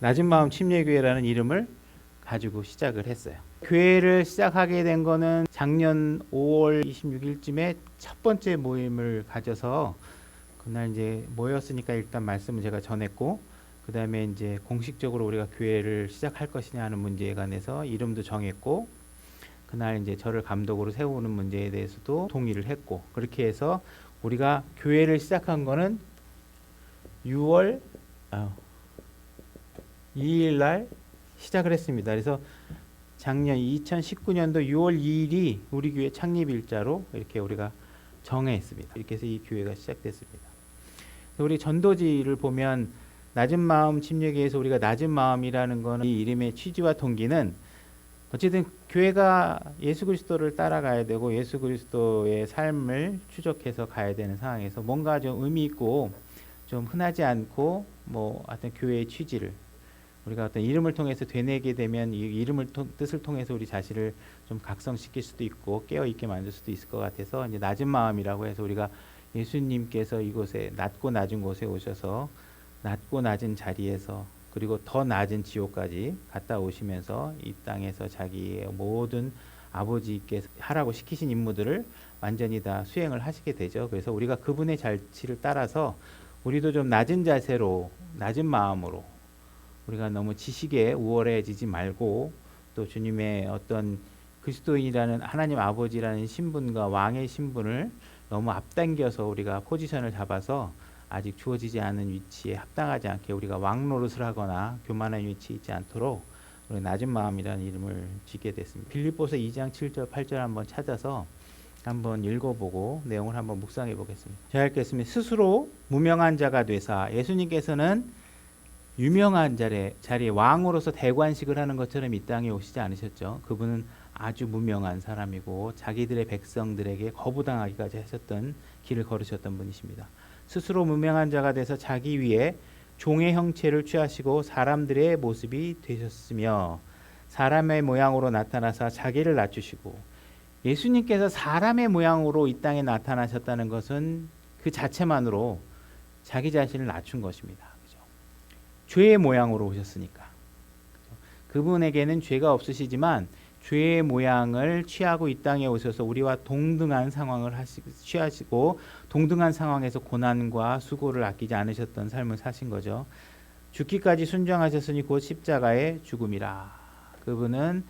낮은 마음 침례교회라는 이름을 가지고 시작을 했어요. 교회를 시작하게 된 거는 작년 5월 26일쯤에 첫 번째 모임을 가져서 그날 이제 모였으니까 일단 말씀을 제가 전했고, 그 다음에 이제 공식적으로 우리가 교회를 시작할 것이냐 하는 문제에 관해서 이름도 정했고, 그날 이제 저를 감독으로 세우는 문제에 대해서도 동의를 했고, 그렇게 해서 우리가 교회를 시작한 거는 6월 2일 날 시작을 했습니다. 그래서 작년 2019년도 6월 2일이 우리 교회 창립일자로 이렇게 우리가 정했습니다. 이렇게 해서 이 교회가 시작됐습니다. 우리 전도지를 보면 낮은 마음 침례교회에서 우리가 낮은 마음이라는 거는 이 이름의 취지와 동기는 어쨌든 교회가 예수 그리스도를 따라가야 되고 예수 그리스도의 삶을 추적해서 가야 되는 상황에서 뭔가 좀 의미 있고 좀 흔하지 않고 뭐 어떤 교회의 취지를 우리가 어떤 이름을 통해서 되뇌게 되면 이 이름을 뜻을 통해서 우리 자신을 좀 각성시킬 수도 있고 깨어 있게 만들 수도 있을 것 같아서 이제 낮은 마음이라고 해서 우리가 예수님께서 이곳에 낮고 낮은 곳에 오셔서 낮고 낮은 자리에서 그리고 더 낮은 지옥까지 갔다 오시면서 이 땅에서 자기의 모든 아버지께서 하라고 시키신 임무들을 완전히 다 수행을 하시게 되죠. 그래서 우리가 그분의 자치를 따라서 우리도 좀 낮은 자세로 낮은 마음으로 우리가 너무 지식에 우월해지지 말고 또 주님의 어떤 그리스도인이라는 하나님 아버지라는 신분과 왕의 신분을 너무 앞당겨서 우리가 포지션을 잡아서 아직 주어지지 않은 위치에 합당하지 않게 우리가 왕 노릇을 하거나 교만한 위치에 있지 않도록 우리 낮은 마음이라는 이름을 지게 됐습니다. 빌립보서 2장 7절 8절 한번 찾아서 한번 읽어보고 내용을 한번 묵상해 보겠습니다. 제가 읽겠습니다. 스스로 무명한 자가 되사 예수님께서는 유명한 자리에 왕으로서 대관식을 하는 것처럼 이 땅에 오시지 않으셨죠. 그분은 아주 무명한 사람이고 자기들의 백성들에게 거부당하기까지 하셨던 길을 걸으셨던 분이십니다. 스스로 무명한 자가 돼서 자기 위에 종의 형체를 취하시고 사람들의 모습이 되셨으며 사람의 모양으로 나타나사 자기를 낮추시고 예수님께서 사람의 모양으로 이 땅에 나타나셨다는 것은 그 자체만으로 자기 자신을 낮춘 것입니다. 그죠? 죄의 모양으로 오셨으니까. 그죠? 그분에게는 죄가 없으시지만 죄의 모양을 취하고 이 땅에 오셔서 우리와 동등한 상황을 취하시고 동등한 상황에서 고난과 수고를 아끼지 않으셨던 삶을 사신 거죠. 죽기까지 순종하셨으니 곧 십자가의 죽음이라. 그분은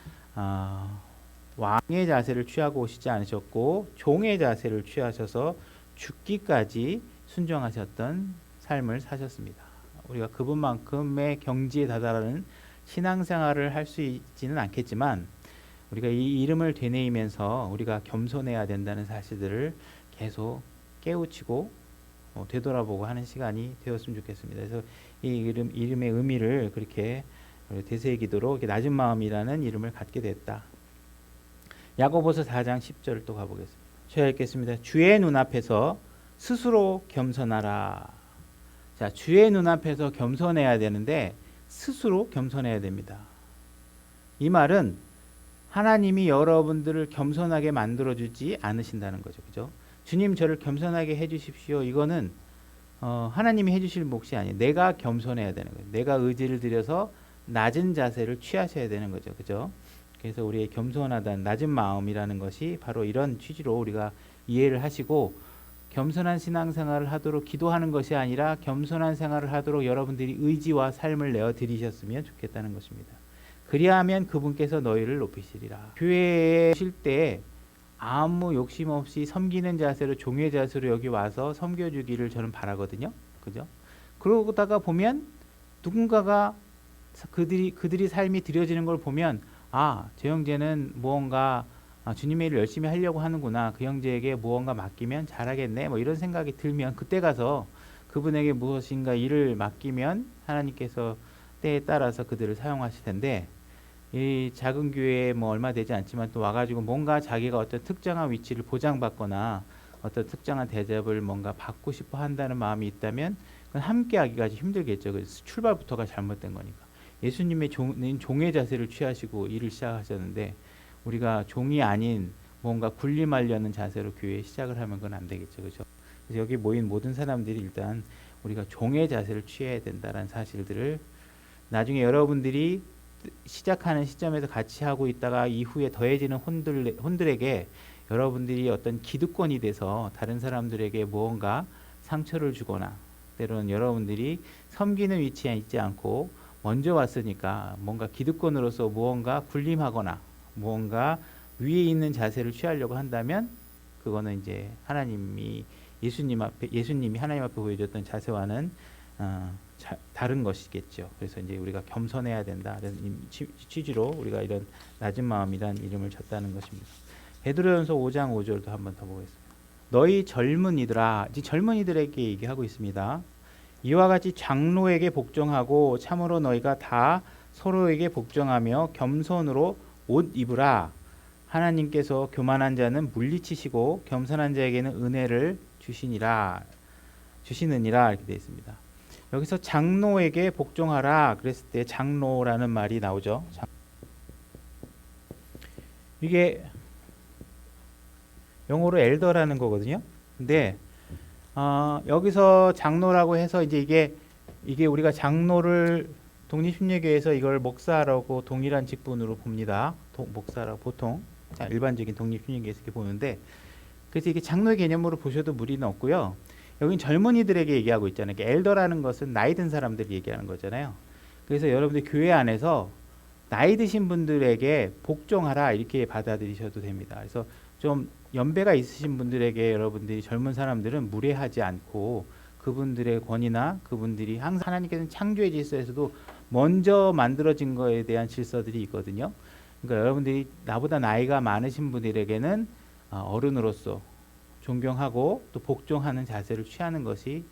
왕의 자세를 취하고 오시지 않으셨고 종의 자세를 취하셔서 죽기까지 순종하셨던 삶을 사셨습니다. 우리가 그분만큼의 경지에 다다르는 신앙생활을 할 수 있지는 않겠지만 우리가 이 이름을 되뇌이면서 우리가 겸손해야 된다는 사실들을 계속 깨우치고 되돌아보고 하는 시간이 되었으면 좋겠습니다. 그래서 이 이름의 의미를 그렇게 되새기도록 낮은 마음이라는 이름을 갖게 됐다. 야고보서 4장 10절을 또 가보겠습니다. 제가 읽겠습니다. 주의 눈앞에서 스스로 겸손하라. 자, 주의 눈앞에서 겸손해야 되는데 스스로 겸손해야 됩니다. 이 말은 하나님이 여러분들을 겸손하게 만들어주지 않으신다는 거죠. 그죠? 주님 저를 겸손하게 해주십시오. 이거는 하나님이 해주실 몫이 아니에요. 내가 겸손해야 되는 거예요. 내가 의지를 들여서 낮은 자세를 취하셔야 되는 거죠. 그죠? 그래서 우리의 겸손하다는 낮은 마음이라는 것이 바로 이런 취지로 우리가 이해를 하시고 겸손한 신앙생활을 하도록 기도하는 것이 아니라 겸손한 생활을 하도록 여러분들이 의지와 삶을 내어 드리셨으면 좋겠다는 것입니다. 그리하면 그분께서 너희를 높이시리라. 교회에 오실 때 아무 욕심 없이 섬기는 자세로 종의 자세로 여기 와서 섬겨주기를 저는 바라거든요. 그죠? 그러다가 보면 누군가가 그들이 삶이 드려지는 걸 보면 저 형제는 무언가 주님의 일을 열심히 하려고 하는구나. 그 형제에게 무언가 맡기면 잘하겠네. 뭐 이런 생각이 들면 그때 가서 그분에게 무엇인가 일을 맡기면 하나님께서 때에 따라서 그들을 사용하실 텐데 이 작은 교회에 뭐 얼마 되지 않지만 또 와가지고 뭔가 자기가 어떤 특정한 위치를 보장받거나 어떤 특정한 대접을 뭔가 받고 싶어 한다는 마음이 있다면 그건 함께 하기가 힘들겠죠. 그래서 출발부터가 잘못된 거니까. 예수님의 종의 자세를 취하시고 일을 시작하셨는데 우리가 종이 아닌 뭔가 군림하려는 자세로 교회 시작을 하면 그건 안 되겠죠. 그렇죠? 그래서 여기 모인 모든 사람들이 일단 우리가 종의 자세를 취해야 된다는 사실들을 나중에 여러분들이 시작하는 시점에서 같이 하고 있다가 이후에 더해지는 혼들에게 여러분들이 어떤 기득권이 돼서 다른 사람들에게 무언가 상처를 주거나 때로는 여러분들이 섬기는 위치에 있지 않고 먼저 왔으니까 뭔가 기득권으로서 무언가 군림하거나 무언가 위에 있는 자세를 취하려고 한다면 그거는 이제 예수님이 하나님 앞에 보여줬던 자세와는 다른 것이겠죠. 그래서 이제 우리가 겸손해야 된다는 취지로 우리가 이런 낮은 마음이란 이름을 줬다는 것입니다. 베드로전서 5장 5절도 한번 더 보겠습니다. 너희 젊은이들아, 이 젊은이들에게 얘기하고 있습니다. 이와 같이 장로에게 복종하고 참으로 너희가 다 서로에게 복종하며 겸손으로 옷 입으라. 하나님께서 교만한 자는 물리치시고 겸손한 자에게는 은혜를 주시느니라 이렇게 되어 있습니다. 여기서 장로에게 복종하라 그랬을 때 장로라는 말이 나오죠. 이게 영어로 엘더라는 거거든요. 근데 여기서 장로라고 해서 이제 이게 우리가 장로를 독립심리교에서 이걸 목사라고 동일한 직분으로 봅니다. 목사라고 보통 일반적인 독립심리교에서 이렇게 보는데, 그래서 이게 장로의 개념으로 보셔도 무리는 없고요. 여긴 젊은이들에게 얘기하고 있잖아요. 엘더라는 것은 나이 든 사람들이 얘기하는 거잖아요. 그래서 여러분들 교회 안에서 나이 드신 분들에게 복종하라 이렇게 받아들이셔도 됩니다. 그래서 좀 연배가 있으신 분들에게 여러분들이 젊은 사람들은 무례하지 않고 그분들의 권위나 그분들이 항상 하나님께서는 창조의 질서에서도 먼저 만들어진 거에 대한 질서들이 있거든요. 그러니까 여러분들이 나보다 나이가 많으신 분들에게는 어른으로서 존경하고 또 복종하는 자세를 취하는 것이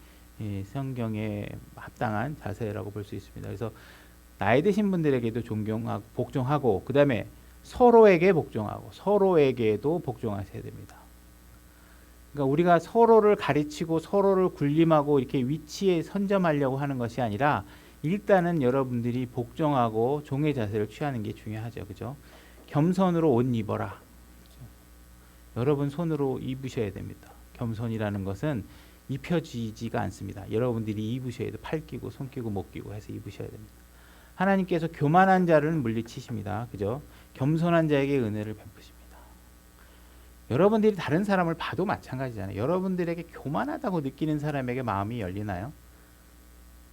성경에 합당한 자세라고 볼 수 있습니다. 그래서 나이 드신 분들에게도 존경하고 복종하고 그 다음에 서로에게 복종하고 서로에게도 복종하셔야 됩니다. 그러니까 우리가 서로를 가르치고 서로를 군림하고 이렇게 위치에 선점하려고 하는 것이 아니라 일단은 여러분들이 복종하고 종의 자세를 취하는 게 중요하죠. 그죠? 겸손으로 옷 입어라. 그죠? 여러분 손으로 입으셔야 됩니다. 겸손이라는 것은 입혀지지가 않습니다. 여러분들이 입으셔야 돼요. 팔 끼고 손 끼고 목 끼고 해서 입으셔야 됩니다. 하나님께서 교만한 자를 물리치십니다. 그죠? 겸손한 자에게 은혜를 베푸십니다. 여러분들이 다른 사람을 봐도 마찬가지잖아요. 여러분들에게 교만하다고 느끼는 사람에게 마음이 열리나요?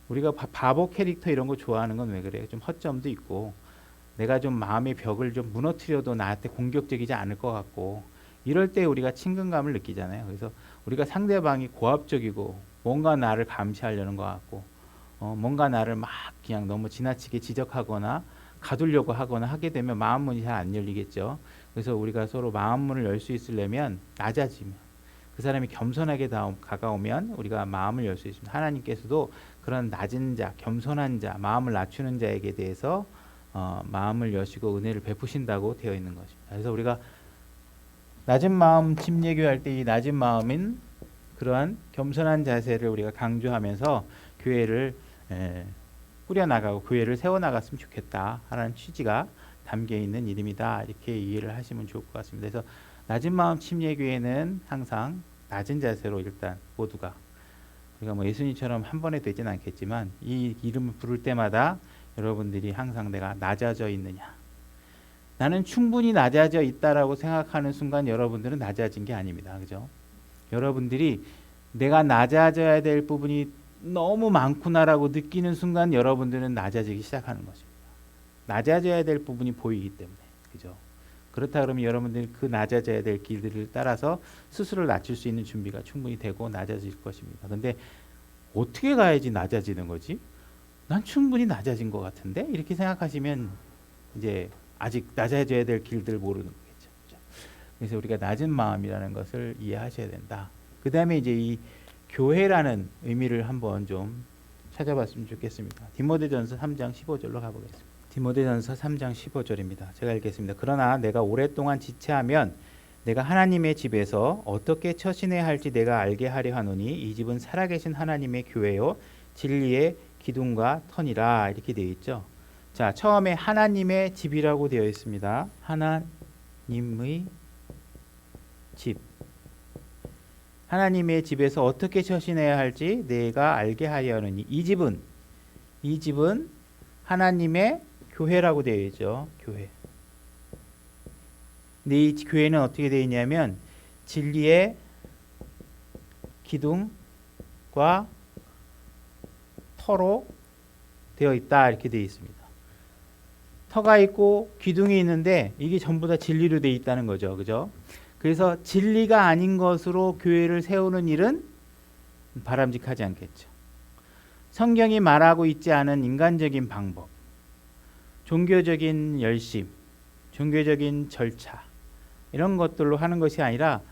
우리가 바보 캐릭터 이런 거 좋아하는 건 왜 그래요? 좀 허점도 있고 내가 좀 마음의 벽을 좀 무너뜨려도 나한테 공격적이지 않을 것 같고 이럴 때 우리가 친근감을 느끼잖아요. 그래서 우리가 상대방이 고압적이고 뭔가 나를 감시하려는 것 같고 뭔가 나를 막 그냥 너무 지나치게 지적하거나 가두려고 하거나 하게 되면 마음 문이 잘 안 열리겠죠. 그래서 우리가 서로 마음 문을 열 수 있으려면 낮아지면 그 사람이 겸손하게 다가오면 우리가 마음을 열 수 있습니다. 하나님께서도 그런 낮은 자, 겸손한 자, 마음을 낮추는 자에게 대해서 마음을 여시고 은혜를 베푸신다고 되어 있는 것입니다. 그래서 우리가 낮은 마음 침례교할 때 이 낮은 마음인 그러한 겸손한 자세를 우리가 강조하면서 교회를 꾸려나가고 교회를 세워나갔으면 좋겠다 하는 취지가 담겨 있는 이름이다 이렇게 이해를 하시면 좋을 것 같습니다. 그래서 낮은 마음 침례교회는 항상 낮은 자세로 일단 모두가 우리가 뭐 예수님처럼 한 번에 되지는 않겠지만 이 이름을 부를 때마다 여러분들이 항상 내가 낮아져 있느냐, 나는 충분히 낮아져 있다라고 생각하는 순간 여러분들은 낮아진 게 아닙니다. 그죠? 여러분들이 내가 낮아져야 될 부분이 너무 많구나라고 느끼는 순간 여러분들은 낮아지기 시작하는 것입니다. 낮아져야 될 부분이 보이기 때문에. 그죠? 그렇다 그러면 여러분들이 그 낮아져야 될 길들을 따라서 스스로를 낮출 수 있는 준비가 충분히 되고 낮아질 것입니다. 근데 어떻게 가야지 낮아지는 거지? 난 충분히 낮아진 것 같은데? 이렇게 생각하시면 이제 아직 낮아져야 될 길들을 모르는 거겠죠. 그렇죠? 그래서 우리가 낮은 마음이라는 것을 이해하셔야 된다. 그 다음에 이제 이 교회라는 의미를 한번 좀 찾아봤으면 좋겠습니다. 디모데전서 3장 15절로 가보겠습니다. 디모데전서 3장 15절입니다. 제가 읽겠습니다. 그러나 내가 오랫동안 지체하면 내가 하나님의 집에서 어떻게 처신해야 할지 내가 알게 하려 하노니 이 집은 살아계신 하나님의 교회요 진리의 기둥과 터니라 이렇게 되어 있죠. 자, 처음에 하나님의 집이라고 되어 있습니다. 하나님의 집. 하나님의 집에서 어떻게 처신해야 할지 내가 알게 하려 하노니 이 집은 하나님의 교회라고 되어 있죠. 교회. 근데 이 교회는 어떻게 되어 있냐면 진리의 기둥과 터로 되어 있다 이렇게 되어 있습니다. 터가 있고 기둥이 있는데 이게 전부 다 진리로 되어 있다는 거죠. 그죠? 그래서 진리가 아닌 것으로 교회를 세우는 일은 바람직하지 않겠죠. 성경이 말하고 있지 않은 인간적인 방법, 종교적인 열심, 종교적인 절차 이런 것들로 하는 것이 아니라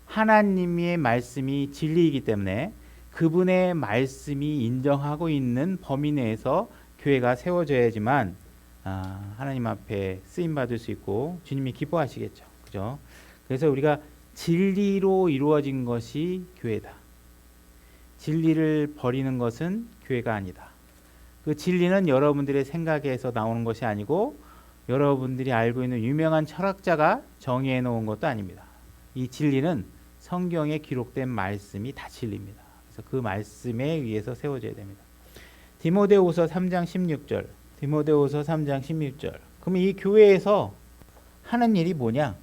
하나님의 말씀이 진리이기 때문에 그분의 말씀이 인정하고 있는 범위 내에서 교회가 세워져야지만 하나님 앞에 쓰임 받을 수 있고 주님이 기뻐하시겠죠. 그죠? 그래서 우리가 진리로 이루어진 것이 교회다. 진리를 버리는 것은 교회가 아니다. 그 진리는 여러분들의 생각에서 나오는 것이 아니고 여러분들이 알고 있는 유명한 철학자가 정의해 놓은 것도 아닙니다. 이 진리는 성경에 기록된 말씀이 다 진리입니다. 그래서 그 말씀에 의해서 세워져야 됩니다. 디모데후서 3장 16절. 디모데후서 3장 16절. 그럼 이 교회에서 하는 일이 뭐냐?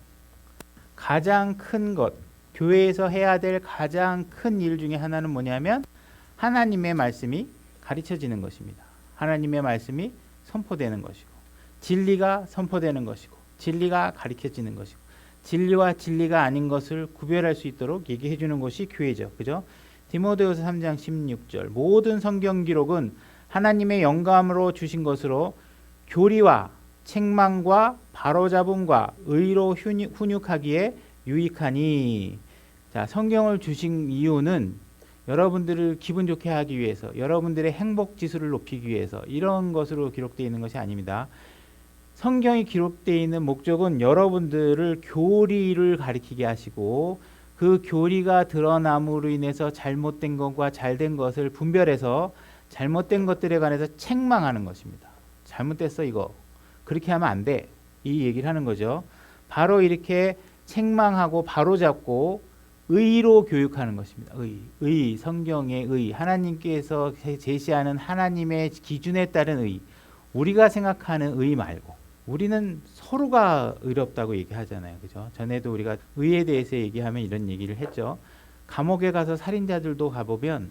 가장 큰 것, 교회에서 해야 될 가장 큰 일 중에 하나는 뭐냐면 하나님의 말씀이 가르쳐지는 것입니다. 하나님의 말씀이 선포되는 것이고 진리가 선포되는 것이고 진리가 가르쳐지는 것이고 진리와 진리가 아닌 것을 구별할 수 있도록 얘기해 주는 것이 교회죠. 그죠? 디모데후서 3장 16절. 모든 성경 기록은 하나님의 영감으로 주신 것으로 교리와 책망과 바로잡음과 의로 훈육하기에 유익하니. 자, 성경을 주신 이유는 여러분들을 기분 좋게 하기 위해서, 여러분들의 행복 지수를 높이기 위해서 이런 것으로 기록되어 있는 것이 아닙니다. 성경이 기록되어 있는 목적은 여러분들을 교리를 가리키게 하시고 그 교리가 드러남으로 인해서 잘못된 것과 잘된 것을 분별해서 잘못된 것들에 관해서 책망하는 것입니다. 잘못됐어 이거. 그렇게 하면 안 돼. 이 얘기를 하는 거죠. 바로 이렇게 책망하고 바로잡고 의로 교육하는 것입니다. 의, 성경의 의, 하나님께서 제시하는 하나님의 기준에 따른 의. 우리가 생각하는 의 말고 우리는 서로가 의롭다고 얘기하잖아요. 그죠? 전에도 우리가 의에 대해서 얘기하면 이런 얘기를 했죠. 감옥에 가서 살인자들도 가보면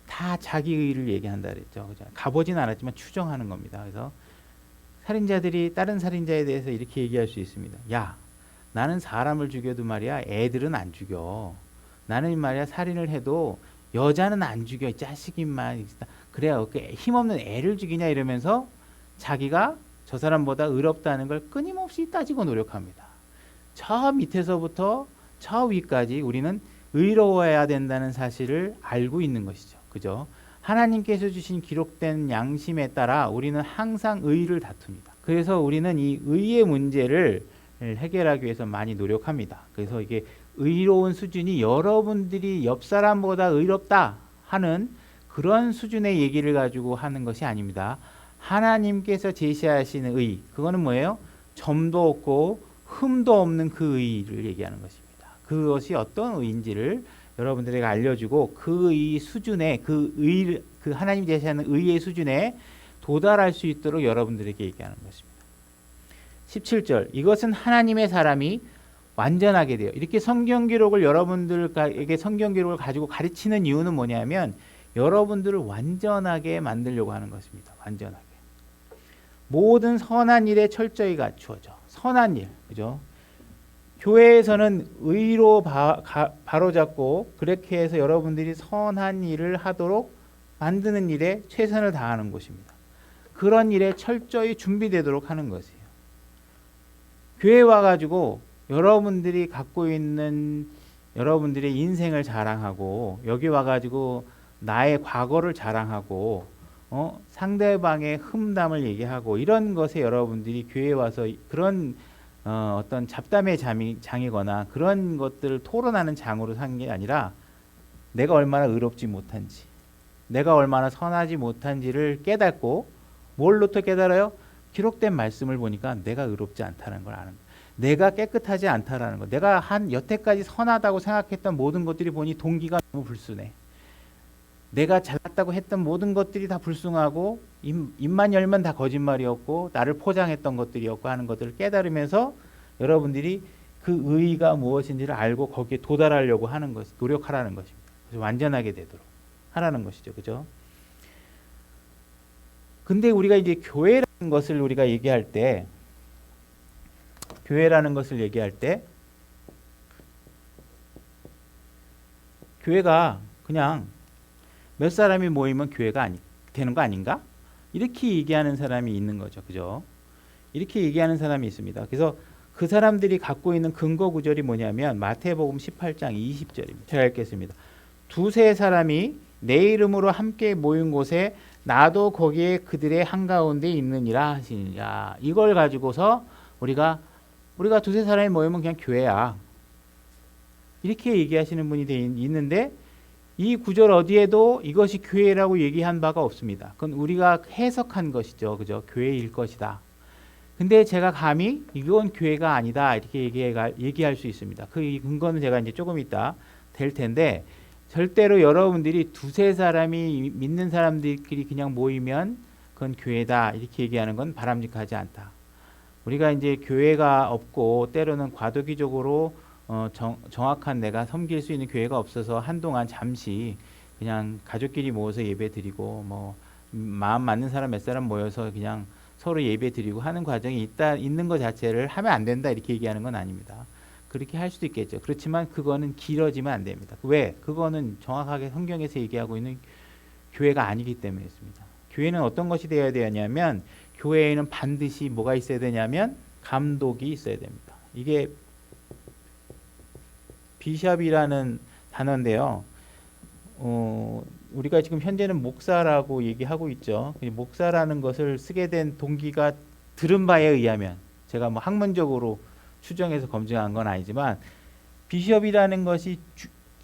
다 자기 의를 얘기한다 그랬죠. 그죠? 가보진 않았지만 추정하는 겁니다. 그래서 살인자들이 다른 살인자에 대해서 이렇게 얘기할 수 있습니다. 야, 나는 사람을 죽여도 말이야 애들은 안 죽여. 나는 말이야 살인을 해도 여자는 안 죽여. 이 자식이만. 그래야 힘없는 애를 죽이냐 이러면서 자기가 저 사람보다 의롭다는 걸 끊임없이 따지고 노력합니다. 저 밑에서부터 저 위까지 우리는 의로워야 된다는 사실을 알고 있는 것이죠. 그죠? 하나님께서 주신 기록된 양심에 따라 우리는 항상 의를 다툽니다. 그래서 우리는 이 의의 문제를 해결하기 위해서 많이 노력합니다. 그래서 이게 의로운 수준이 여러분들이 옆 사람보다 의롭다 하는 그런 수준의 얘기를 가지고 하는 것이 아닙니다. 하나님께서 제시하시는 의, 그거는 뭐예요? 점도 없고 흠도 없는 그 의를 얘기하는 것입니다. 그것이 어떤 의인지를 여러분들에게 알려주고 그 의 수준에 그 하나님이 제시하는 의의 수준에 도달할 수 있도록 여러분들에게 얘기하는 것입니다. 17절. 이것은 하나님의 사람이 완전하게 돼요. 이렇게 성경 기록을 여러분들에게 성경 기록을 가지고 가르치는 이유는 뭐냐면 여러분들을 완전하게 만들려고 하는 것입니다. 완전하게. 모든 선한 일에 철저히 갖추어져. 선한 일. 그죠? 교회에서는 의로 바로잡고 그렇게 해서 여러분들이 선한 일을 하도록 만드는 일에 최선을 다하는 곳입니다. 그런 일에 철저히 준비되도록 하는 것이에요. 교회에 와가지고 여러분들이 갖고 있는 여러분들의 인생을 자랑하고 여기 와가지고 나의 과거를 자랑하고 상대방의 흠담을 얘기하고 이런 것에 여러분들이 교회에 와서 그런 어떤 잡담의 장이거나 그런 것들을 토론하는 장으로 산 게 아니라 내가 얼마나 의롭지 못한지 내가 얼마나 선하지 못한지를 깨닫고 뭘로부터 깨달아요? 기록된 말씀을 보니까 내가 의롭지 않다는 걸 아는 거예요. 내가 깨끗하지 않다라는 거. 내가 여태까지 선하다고 생각했던 모든 것들이 보니 동기가 너무 불순해. 내가 잘났다고 했던 모든 것들이 다 불순하고 입만 열면 다 거짓말이었고 나를 포장했던 것들이었고 하는 것들을 깨달으면서 여러분들이 그 의의가 무엇인지를 알고 거기에 도달하려고 하는 것, 노력하라는 것입니다. 그래서 완전하게 되도록 하라는 것이죠. 그죠? 근데 우리가 이제 교회라는 것을 우리가 얘기할 때 교회가 그냥 몇 사람이 모이면 교회가 되는 거 아닌가? 이렇게 얘기하는 사람이 있는 거죠. 그죠? 이렇게 얘기하는 사람이 있습니다. 그래서 그 사람들이 갖고 있는 근거 구절이 뭐냐면 마태복음 18장 20절입니다. 제가 읽겠습니다. 두세 사람이 내 이름으로 함께 모인 곳에 나도 거기에 그들의 한가운데 있느니라 하시니라. 이걸 가지고서 우리가 두세 사람이 모이면 그냥 교회야. 이렇게 얘기하시는 분이 있는데 이 구절 어디에도 이것이 교회라고 얘기한 바가 없습니다. 그건 우리가 해석한 것이죠. 그죠? 교회일 것이다. 근데 제가 감히 이건 교회가 아니다 이렇게 얘기할 수 있습니다. 그 근거는 제가 이제 조금 이따 될 텐데 절대로 여러분들이 두세 사람이 믿는 사람들끼리 그냥 모이면 그건 교회다 이렇게 얘기하는 건 바람직하지 않다. 우리가 이제 교회가 없고 때로는 과도기적으로 정확한 내가 섬길 수 있는 교회가 없어서 한동안 잠시 그냥 가족끼리 모여서 예배 드리고 뭐 마음 맞는 사람 몇 사람 모여서 그냥 서로 예배 드리고 하는 과정이 있는 것 자체를 하면 안 된다 이렇게 얘기하는 건 아닙니다. 그렇게 할 수도 있겠죠. 그렇지만 그거는 길어지면 안 됩니다. 왜? 그거는 정확하게 성경에서 얘기하고 있는 교회가 아니기 때문에 있습니다. 교회는 어떤 것이 되어야 되냐면 교회에는 반드시 뭐가 있어야 되냐면 감독이 있어야 됩니다. 이게 비숍이라는 단어인데요. 우리가 지금 현재는 목사라고 얘기하고 있죠. 목사라는 것을 쓰게 된 동기가 들은 바에 의하면 제가 뭐 학문적으로 추정해서 검증한 건 아니지만 비숍이라는 것이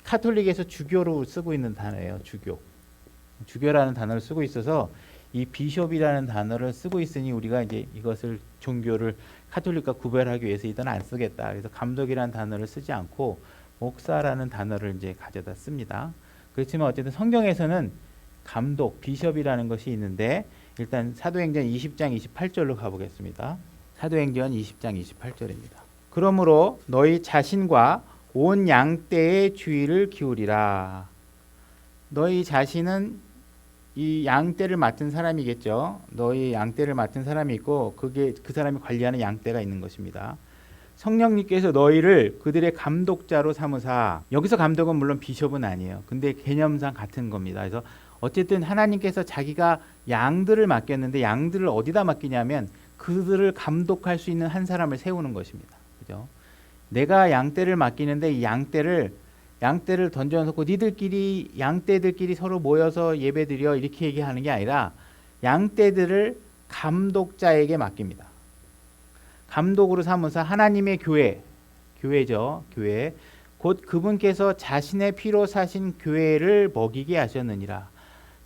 카톨릭에서 주교로 쓰고 있는 단어예요. 주교라는 단어를 쓰고 있어서 이 비숍이라는 단어를 쓰고 있으니 우리가 이제 이것을 종교를 카톨릭과 구별하기 위해서 이건 안 쓰겠다. 그래서 감독이라는 단어를 쓰지 않고 목사라는 단어를 이제 가져다 씁니다. 그렇지만 어쨌든 성경에서는 감독, 비숍이라는 것이 있는데 일단 사도행전 20장 28절로 가보겠습니다. 사도행전 20장 28절입니다. 그러므로 너희 자신과 온 양떼의 주의를 기울이라. 너희 자신은 이 양떼를 맡은 사람이겠죠. 너희 양떼를 맡은 사람이 있고 그게 그 사람이 관리하는 양떼가 있는 것입니다. 성령님께서 너희를 그들의 감독자로 삼으사. 여기서 감독은 물론 비숍은 아니에요. 근데 개념상 같은 겁니다. 그래서 어쨌든 하나님께서 자기가 양들을 맡겼는데 양들을 어디다 맡기냐면 그들을 감독할 수 있는 한 사람을 세우는 것입니다. 그죠? 내가 양떼를 맡기는데 이 양떼를 던져놓고 니들끼리 양떼들끼리 서로 모여서 예배드려 이렇게 얘기하는 게 아니라 양떼들을 감독자에게 맡깁니다. 감독으로 삼으사 하나님의 교회죠. 교회. 곧 그분께서 자신의 피로 사신 교회를 먹이게 하셨느니라.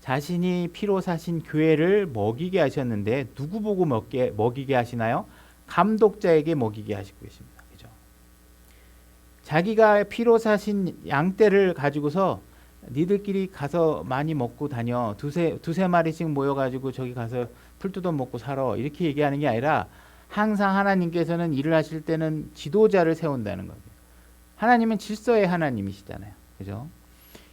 자신이 피로 사신 교회를 먹이게 하셨는데 누구 보고 먹이게 하시나요? 감독자에게 먹이게 하시고 계십니다. 그죠? 자기가 피로 사신 양떼를 가지고서 니들끼리 가서 많이 먹고 다녀. 두세 마리씩 모여가지고 저기 가서 풀 뜯어 먹고 살아. 이렇게 얘기하는 게 아니라 항상 하나님께서는 일을 하실 때는 지도자를 세운다는 겁니다. 하나님은 질서의 하나님이시잖아요. 그죠?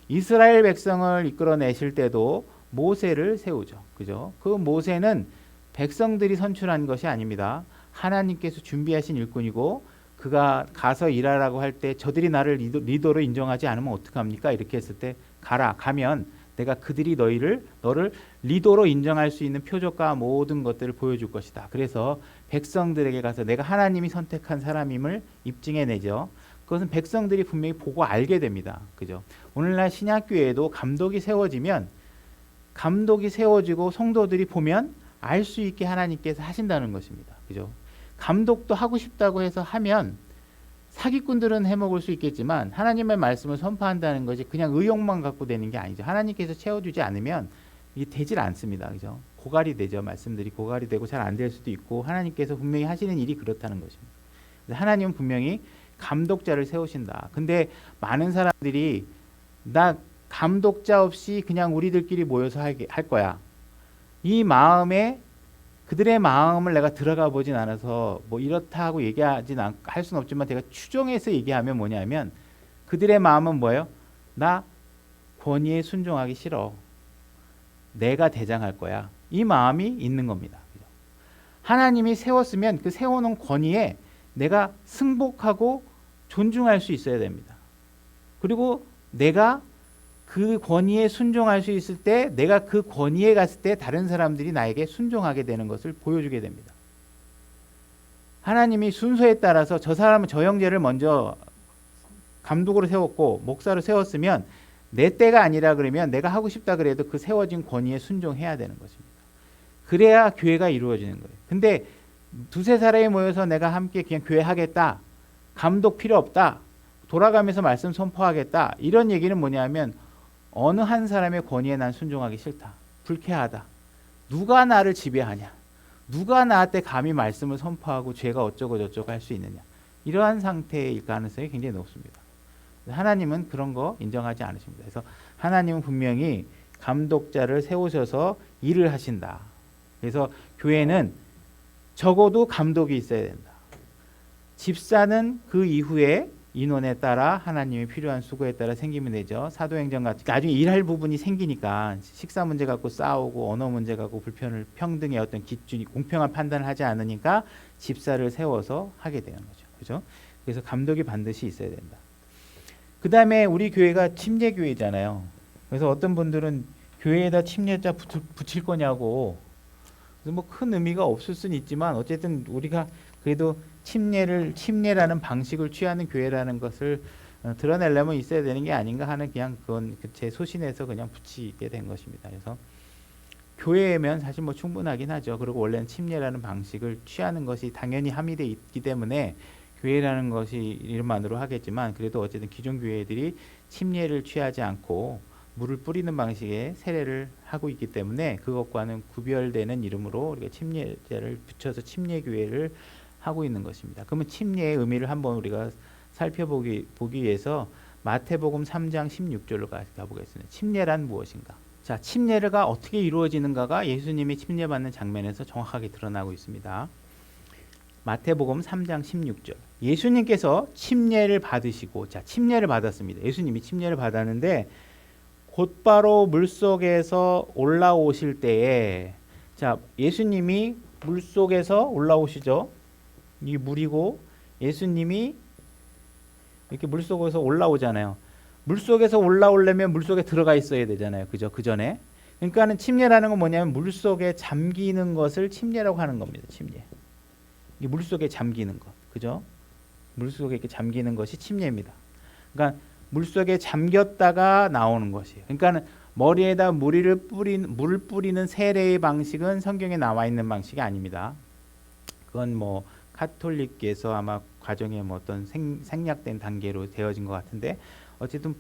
이스라엘 백성을 이끌어내실 때도 모세를 세우죠. 그죠? 그 모세는 백성들이 선출한 것이 아닙니다. 하나님께서 준비하신 일꾼이고 그가 가서 일하라고 할 때 저들이 나를 리더로 인정하지 않으면 어떡합니까? 이렇게 했을 때 가면 내가 그들이 너를 리더로 인정할 수 있는 표적과 모든 것들을 보여줄 것이다. 그래서 백성들에게 가서 내가 하나님이 선택한 사람임을 입증해내죠. 그것은 백성들이 분명히 보고 알게 됩니다. 그죠? 오늘날 신약교회에도 감독이 세워지고 성도들이 보면 알 수 있게 하나님께서 하신다는 것입니다. 그죠? 감독도 하고 싶다고 해서 하면 사기꾼들은 해먹을 수 있겠지만 하나님의 말씀을 선포한다는 것이 그냥 의욕만 갖고 되는 게 아니죠. 하나님께서 채워주지 않으면 이게 되질 않습니다. 그죠? 고갈이 되죠. 말씀들이 고갈이 되고 잘 안 될 수도 있고 하나님께서 분명히 하시는 일이 그렇다는 것입니다. 하나님은 분명히 감독자를 세우신다. 근데 많은 사람들이 나 감독자 없이 그냥 우리들끼리 모여서 할 거야. 이 마음에 그들의 마음을 내가 들어가 보진 않아서 뭐 이렇다 하고 할 수는 없지만 제가 추정해서 얘기하면 뭐냐면 그들의 마음은 뭐예요? 나 권위에 순종하기 싫어. 내가 대장할 거야. 이 마음이 있는 겁니다. 하나님이 세웠으면 그 세워놓은 권위에 내가 승복하고 존중할 수 있어야 됩니다. 그리고 내가 그 권위에 순종할 수 있을 때 내가 그 권위에 갔을 때 다른 사람들이 나에게 순종하게 되는 것을 보여주게 됩니다. 하나님이 순서에 따라서 저 사람은 저 형제를 먼저 감독으로 세웠고 목사로 세웠으면 내 때가 아니라 그러면 내가 하고 싶다 그래도 그 세워진 권위에 순종해야 되는 것입니다. 그래야 교회가 이루어지는 거예요. 근데 두세 사람이 모여서 내가 함께 그냥 교회 하겠다. 감독 필요 없다. 돌아가면서 말씀 선포하겠다. 이런 얘기는 뭐냐면 어느 한 사람의 권위에 난 순종하기 싫다. 불쾌하다. 누가 나를 지배하냐. 누가 나한테 감히 말씀을 선포하고 죄가 어쩌고 저쩌고 할 수 있느냐. 이러한 상태일 가능성이 굉장히 높습니다. 하나님은 그런 거 인정하지 않으십니다. 그래서 하나님은 분명히 감독자를 세우셔서 일을 하신다. 그래서 교회는 적어도 감독이 있어야 된다. 집사는 그 이후에 인원에 따라 하나님이 필요한 수고에 따라 생기면 되죠. 사도행전 같이 나중에 일할 부분이 생기니까 식사 문제 갖고 싸우고 언어 문제 갖고 평등의 어떤 기준이 공평한 판단을 하지 않으니까 집사를 세워서 하게 되는 거죠. 그죠? 그래서 감독이 반드시 있어야 된다. 그 다음에 우리 교회가 침례교회잖아요. 그래서 어떤 분들은 교회에다 침례자 붙일 거냐고. 그래서 뭐 큰 의미가 없을 수는 있지만 어쨌든 우리가 그래도 침례라는 방식을 취하는 교회라는 것을 드러내려면 있어야 되는 게 아닌가 하는 그냥 그건 제 소신에서 그냥 붙이게 된 것입니다. 그래서 교회면 사실 뭐 충분하긴 하죠. 그리고 원래는 침례라는 방식을 취하는 것이 당연히 함의되어 있기 때문에 교회라는 것이 이름만으로 하겠지만 그래도 어쨌든 기존 교회들이 침례를 취하지 않고 물을 뿌리는 방식의 세례를 하고 있기 때문에 그것과는 구별되는 이름으로 우리가 침례자를 붙여서 침례교회를 하고 있는 것입니다. 그러면 침례의 의미를 한번 우리가 살펴보기 위해서 마태복음 3장 16절로 가보겠습니다. 침례란 무엇인가? 자, 침례가 어떻게 이루어지는가가 예수님이 침례받는 장면에서 정확하게 드러나고 있습니다. 마태복음 3장 16절. 예수님께서 침례를 받으시고, 자, 침례를 받았습니다. 예수님이 침례를 받았는데 곧바로 물속에서 올라오실 때에, 자, 예수님이 물속에서 올라오시죠. 이 물이고 예수님이 이렇게 물속에서 올라오잖아요. 물속에서 올라오려면 물속에 들어가 있어야 되잖아요. 그죠? 그 전에. 그러니까는 침례라는 건 뭐냐면 물속에 잠기는 것을 침례라고 하는 겁니다. 침례. 이 물속에 잠기는 것. 그죠? 물속에 이렇게 잠기는 것이 침례입니다. 그러니까 물속에 잠겼다가 나오는 것이에요. 그러니까는 머리에다 물을 뿌리는 세례의 방식은 성경에 나와 있는 방식이 아닙니다. 그건 뭐 카톨릭에서 아마 과정에 뭐 어떤 생략된 단계로 되어진 것 같은데 어쨌든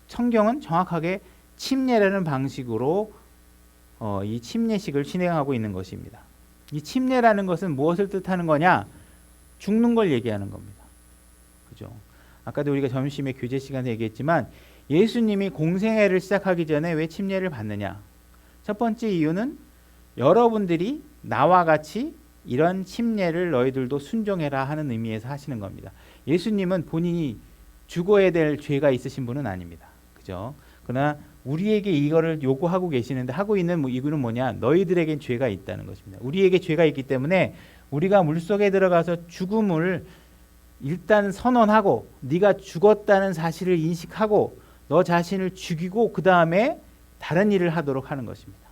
성경은 정확하게 침례라는 방식으로 이 침례식을 진행하고 있는 것입니다. 이 침례라는 것은 무엇을 뜻하는 거냐? 죽는 걸 얘기하는 겁니다. 그죠? 아까도 우리가 점심에 교제 시간에 얘기했지만 예수님이 공생애를 시작하기 전에 왜 침례를 받느냐? 첫 번째 이유는 여러분들이 나와 같이 이런 침례를 너희들도 순종해라 하는 의미에서 하시는 겁니다. 예수님은 본인이 죽어야 될 죄가 있으신 분은 아닙니다. 그죠? 그러나 우리에게 이거를 요구하고 계시는데 하고 있는 이유는 뭐냐? 너희들에겐 죄가 있다는 것입니다. 우리에게 죄가 있기 때문에 우리가 물속에 들어가서 죽음을 일단 선언하고 네가 죽었다는 사실을 인식하고 너 자신을 죽이고 그 다음에 다른 일을 하도록 하는 것입니다.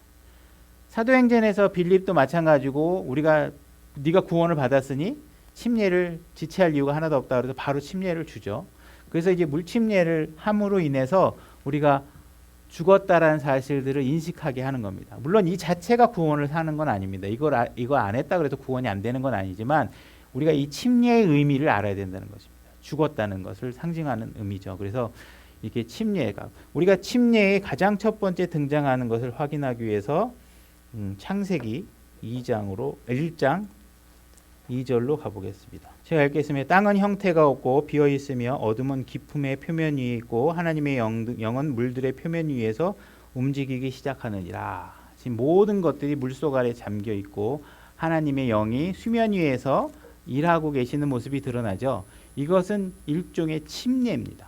사도행전에서 빌립도 마찬가지고 우리가 네가 구원을 받았으니 침례를 지체할 이유가 하나도 없다 그래서 바로 침례를 주죠. 그래서 이제 물침례를 함으로 인해서 우리가 죽었다라는 사실들을 인식하게 하는 겁니다. 물론 이 자체가 구원을 사는 건 아닙니다. 이거 안 했다 그래도 구원이 안 되는 건 아니지만 우리가 이 침례의 의미를 알아야 된다는 것입니다. 죽었다는 것을 상징하는 의미죠. 그래서 이렇게 침례가 우리가 침례의 가장 첫 번째 등장하는 것을 확인하기 위해서 창세기 1장 2절로 가보겠습니다. 제가 읽겠습니다. 땅은 형태가 없고 비어 있으며 어둠은 깊음의 표면 위에 있고 하나님의 영은 물들의 표면 위에서 움직이기 시작하느니라. 지금 모든 것들이 물속 아래 잠겨 있고 하나님의 영이 수면 위에서 일하고 계시는 모습이 드러나죠. 이것은 일종의 침례입니다.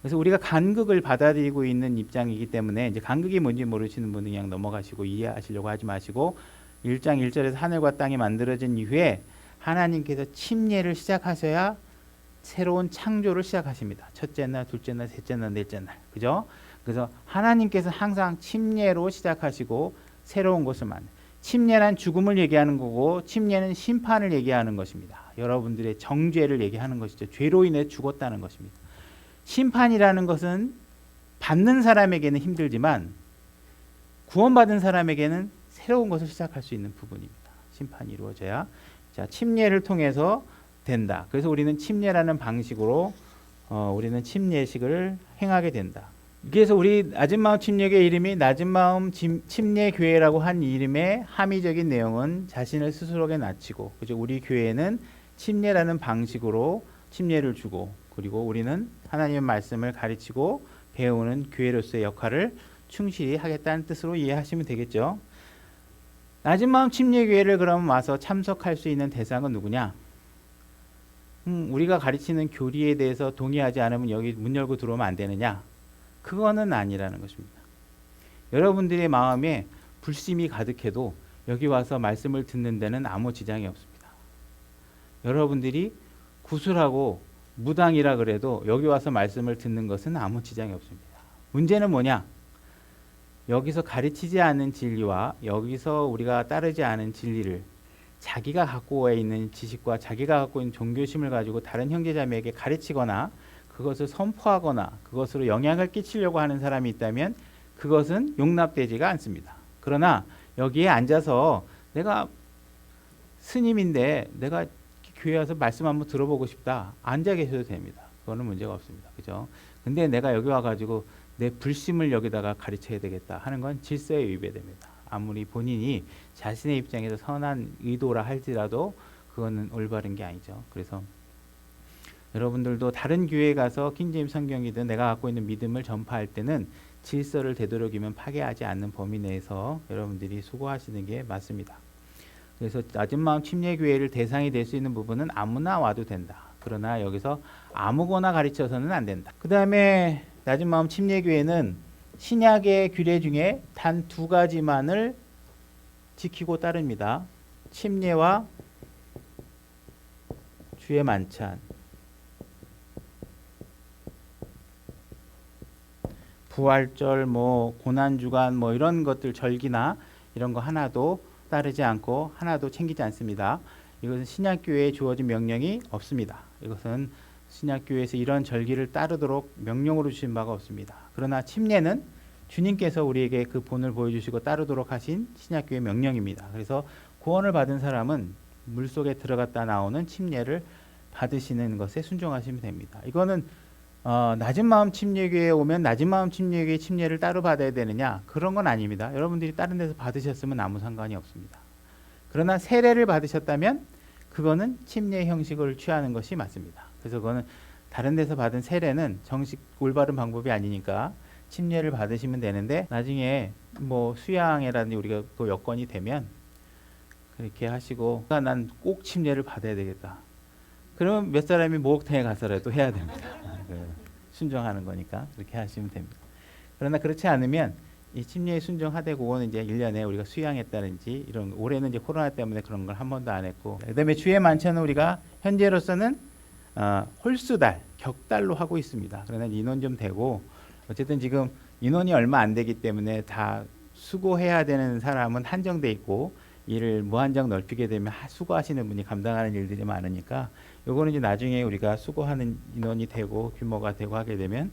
그래서 우리가 간극을 받아들이고 있는 입장이기 때문에 이제 간극이 뭔지 모르시는 분은 그냥 넘어가시고 이해하시려고 하지 마시고 1장 1절에서 하늘과 땅이 만들어진 이후에 하나님께서 침례를 시작하셔야 새로운 창조를 시작하십니다. 첫째 날, 둘째 날, 셋째 날, 넷째 날. 그죠? 그래서 하나님께서 항상 침례로 시작하시고 새로운 것을 만든. 침례란 죽음을 얘기하는 거고 침례는 심판을 얘기하는 것입니다. 여러분들의 정죄를 얘기하는 것이죠. 죄로 인해 죽었다는 것입니다. 심판이라는 것은 받는 사람에게는 힘들지만 구원받은 사람에게는 새로운 것을 시작할 수 있는 부분입니다. 심판이 이루어져야. 자, 침례를 통해서 된다. 그래서 우리는 침례라는 방식으로 우리는 침례식을 행하게 된다. 그래서 우리 낮은마음 침례교회 이름이 낮은마음 침례교회라고 한 이름의 함의적인 내용은 자신을 스스로에게 낮추고, 그죠? 우리 교회는 침례라는 방식으로 침례를 주고, 그리고 우리는 하나님의 말씀을 가르치고 배우는 교회로서의 역할을 충실히 하겠다는 뜻으로 이해하시면 되겠죠. 낮은마음 침례교회를 그럼 와서 참석할 수 있는 대상은 누구냐? 우리가 가르치는 교리에 대해서 동의하지 않으면 여기 문 열고 들어오면 안 되느냐? 그거는 아니라는 것입니다. 여러분들의 마음에 불심이 가득해도 여기 와서 말씀을 듣는 데는 아무 지장이 없습니다. 여러분들이 구술하고 무당이라 그래도 여기 와서 말씀을 듣는 것은 아무 지장이 없습니다. 문제는 뭐냐? 여기서 가르치지 않는 진리와 여기서 우리가 따르지 않은 진리를 자기가 갖고 있는 지식과 자기가 갖고 있는 종교심을 가지고 다른 형제자매에게 가르치거나 그것을 선포하거나 그것으로 영향을 끼치려고 하는 사람이 있다면 그것은 용납되지가 않습니다. 그러나 여기에 앉아서 내가 스님인데 내가 교회 와서 말씀 한번 들어보고 싶다. 앉아 계셔도 됩니다. 그거는 문제가 없습니다. 그죠? 근데 내가 여기 와가지고 내 불심을 여기다가 가르쳐야 되겠다 하는 건 질서에 위배됩니다. 아무리 본인이 자신의 입장에서 선한 의도라 할지라도 그거는 올바른 게 아니죠. 그래서 여러분들도 다른 교회에 가서 킹제임스 성경이든 내가 갖고 있는 믿음을 전파할 때는 질서를 되도록이면 파괴하지 않는 범위 내에서 여러분들이 수고하시는 게 맞습니다. 그래서 낮은마음 침례교회를 대상이 될 수 있는 부분은 아무나 와도 된다. 그러나 여기서 아무거나 가르쳐서는 안 된다. 그 다음에 낮은마음 침례교회는 신약의 규례 중에 단 2가지만을 지키고 따릅니다. 침례와 주의 만찬. 부활절, 고난주간, 이런 것들 절기나 이런 거 하나도 따르지 않고 하나도 챙기지 않습니다. 이것은 신약교회에 주어진 명령이 없습니다. 이것은 신약교회에서 이런 절기를 따르도록 명령으로 주신 바가 없습니다. 그러나 침례는 주님께서 우리에게 그 본을 보여주시고 따르도록 하신 신약교회 명령입니다. 그래서 구원을 받은 사람은 물속에 들어갔다 나오는 침례를 받으시는 것에 순종하시면 됩니다. 이거는 낮은마음 침례교회에 오면 낮은마음 침례교회 침례를 따로 받아야 되느냐? 그런 건 아닙니다. 여러분들이 다른 데서 받으셨으면 아무 상관이 없습니다. 그러나 세례를 받으셨다면 그거는 침례 형식을 취하는 것이 맞습니다. 그래서 그거는 다른 데서 받은 세례는 정식 올바른 방법이 아니니까 침례를 받으시면 되는데 나중에 수양회라든지 우리가 그 여건이 되면 그렇게 하시고 난 꼭 침례를 받아야 되겠다. 그러면 몇 사람이 목욕탕에 가서라도 해야 됩니다. 순종하는 거니까 그렇게 하시면 됩니다. 그러나 그렇지 않으면 이 침례에 순종하되 그거는 이제 1년에 우리가 수양했다든지 이런 올해는 이제 코로나 때문에 그런 걸 한 번도 안 했고 그다음에 주의 만찬은 우리가 현재로서는 홀수달, 격달로 하고 있습니다. 그러나 인원 좀 되고 어쨌든 지금 인원이 얼마 안 되기 때문에 다 수고해야 되는 사람은 한정돼 있고 이를 무한정 넓히게 되면 수고하시는 분이 감당하는 일들이 많으니까 요거는 이제 나중에 우리가 수고하는 인원이 되고 규모가 되고 하게 되면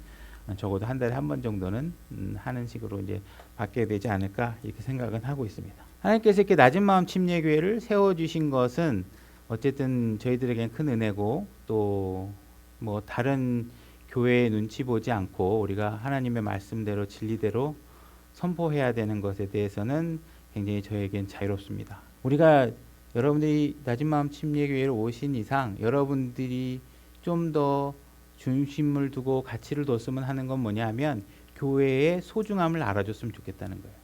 적어도 한 달에 한 번 정도는 하는 식으로 이제 받게 되지 않을까 이렇게 생각은 하고 있습니다. 하나님께서 이렇게 낮은마음 침례교회를 세워주신 것은 어쨌든 저희들에겐 큰 은혜고 또 다른 교회의 눈치 보지 않고 우리가 하나님의 말씀대로 진리대로 선포해야 되는 것에 대해서는 굉장히 저에겐 자유롭습니다. 우리가 여러분들이 낮은마음 침례교회로 오신 이상 여러분들이 좀 더 중심을 두고 가치를 뒀으면 하는 건 뭐냐면 교회의 소중함을 알아줬으면 좋겠다는 거예요.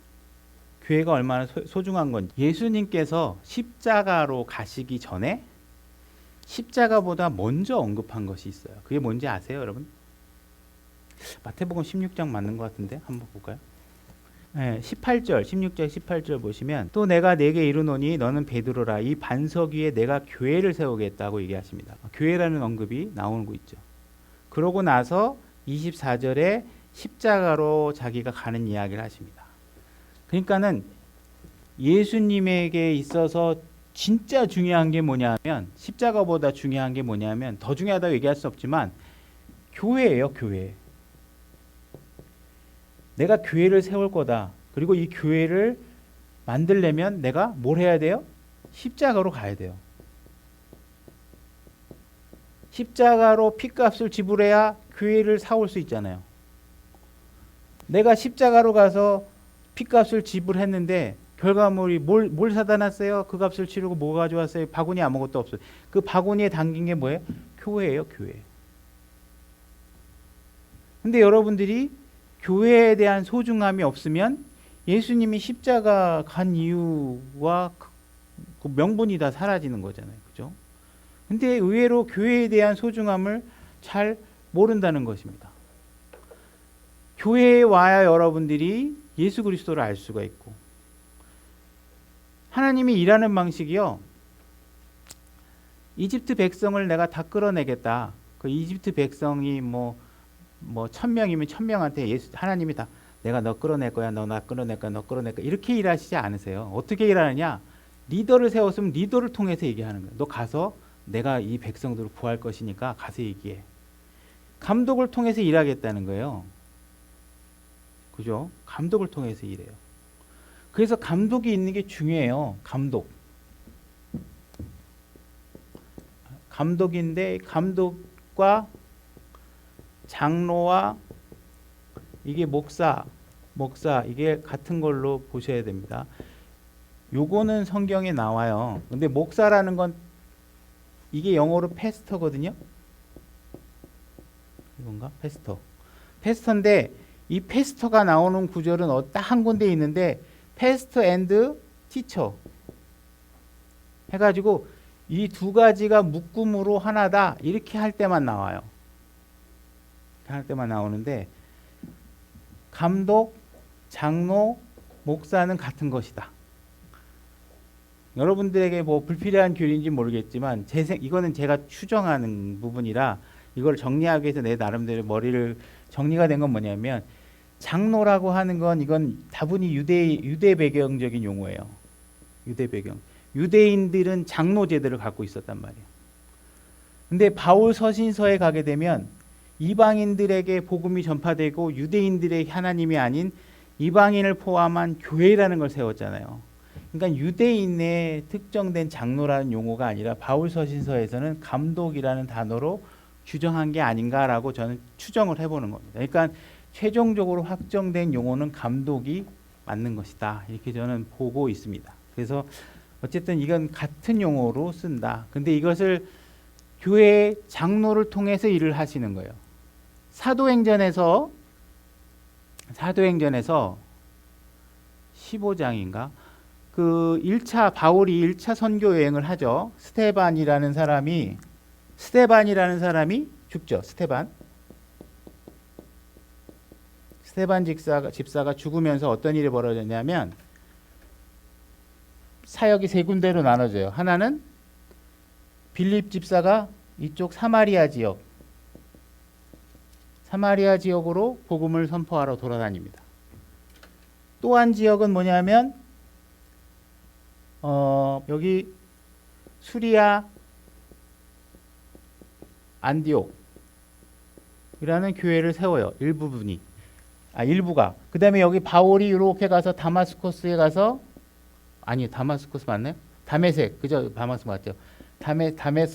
교회가 얼마나 소중한 건지. 예수님께서 십자가로 가시기 전에 십자가보다 먼저 언급한 것이 있어요. 그게 뭔지 아세요, 여러분? 마태복음 16장 맞는 것 같은데 한번 볼까요? 네, 18절, 16절, 18절 보시면 또 내가 네게 이르노니 너는 베드로라 이 반석 위에 내가 교회를 세우겠다고 얘기하십니다. 교회라는 언급이 나오고 있죠. 그러고 나서 24절에 십자가로 자기가 가는 이야기를 하십니다. 그러니까는 예수님에게 있어서 진짜 중요한 게 뭐냐면 십자가보다 중요한 게 뭐냐면 더 중요하다고 얘기할 수 없지만 교회예요, 교회. 내가 교회를 세울 거다. 그리고 이 교회를 만들려면 내가 뭘 해야 돼요? 십자가로 가야 돼요. 십자가로 핏값을 지불해야 교회를 사올 수 있잖아요. 내가 십자가로 가서 핏값을 지불했는데 결과물이 뭘 사다 놨어요? 그 값을 치르고 뭐 가져왔어요? 바구니 아무것도 없어요. 그 바구니에 담긴 게 뭐예요? 교회예요, 교회. 근데 여러분들이 교회에 대한 소중함이 없으면 예수님이 십자가 간 이유와 그 명분이 다 사라지는 거잖아요. 그죠? 근데 의외로 교회에 대한 소중함을 잘 모른다는 것입니다. 교회에 와야 여러분들이 예수 그리스도를 알 수가 있고 하나님이 일하는 방식이요. 이집트 백성을 내가 다 끌어내겠다. 그 이집트 백성이 뭐 1000명이면 1000명한테 하나님이 다 내가 너 끌어낼 거야. 너 나 끌어낼 거야. 너 끌어낼 거야. 이렇게 일하시지 않으세요. 어떻게 일하느냐? 리더를 세웠으면 리더를 통해서 얘기하는 거예요. 너 가서 내가 이 백성들을 구할 것이니까 가서 얘기해. 감독을 통해서 일하겠다는 거예요. 그죠? 감독을 통해서 일해요. 그래서 감독이 있는 게 중요해요. 감독인데 감독과 장로와 이게 목사 이게 같은 걸로 보셔야 됩니다. 요거는 성경에 나와요. 근데 목사라는 건 이게 영어로 패스터거든요. 이건가? 패스터인데 이 패스터가 나오는 구절은 딱 한 군데 있는데 패스터 앤드 티처 해가지고 이 두 가지가 묶음으로 하나다 이렇게 할 때만 나와요. 할 때만 나오는데 감독, 장로, 목사는 같은 것이다. 여러분들에게 뭐 불필요한 교리인지 모르겠지만 이거는 제가 추정하는 부분이라 이걸 정리하기 위해서 내 나름대로 머리를 정리가 된 건 뭐냐면 장로라고 하는 건 이건 다분히 유대 배경적인 용어예요. 유대 배경. 유대인들은 장로 제도를 갖고 있었단 말이에요. 근데 바울 서신서에 가게 되면 이방인들에게 복음이 전파되고 유대인들의 하나님이 아닌 이방인을 포함한 교회라는 걸 세웠잖아요. 그러니까 유대인의 특정된 장로라는 용어가 아니라 바울 서신서에서는 감독이라는 단어로 규정한 게 아닌가라고 저는 추정을 해보는 겁니다. 그러니까 최종적으로 확정된 용어는 감독이 맞는 것이다. 이렇게 저는 보고 있습니다. 그래서 어쨌든 이건 같은 용어로 쓴다. 근데 이것을 교회의 장로를 통해서 일을 하시는 거예요. 사도행전에서 15장인가? 그 1차 바울이 1차 선교 여행을 하죠. 스테반이라는 사람이 죽죠. 스테반 집사가 죽으면서 어떤 일이 벌어졌냐면 사역이 세 군데로 나눠져요. 하나는 빌립 집사가 이쪽 사마리아 지역으로 복음을 선포하러 돌아다닙니다. 또 한 지역은 뭐냐면 여기 수리아 안디옥이라는 교회를 세워요. 일부가. 그 다음에 여기 바울이 이렇게 가서 다마스커스에 가서 다마스커스 맞나요? 다메섹, 그죠? 다마스커스 맞죠?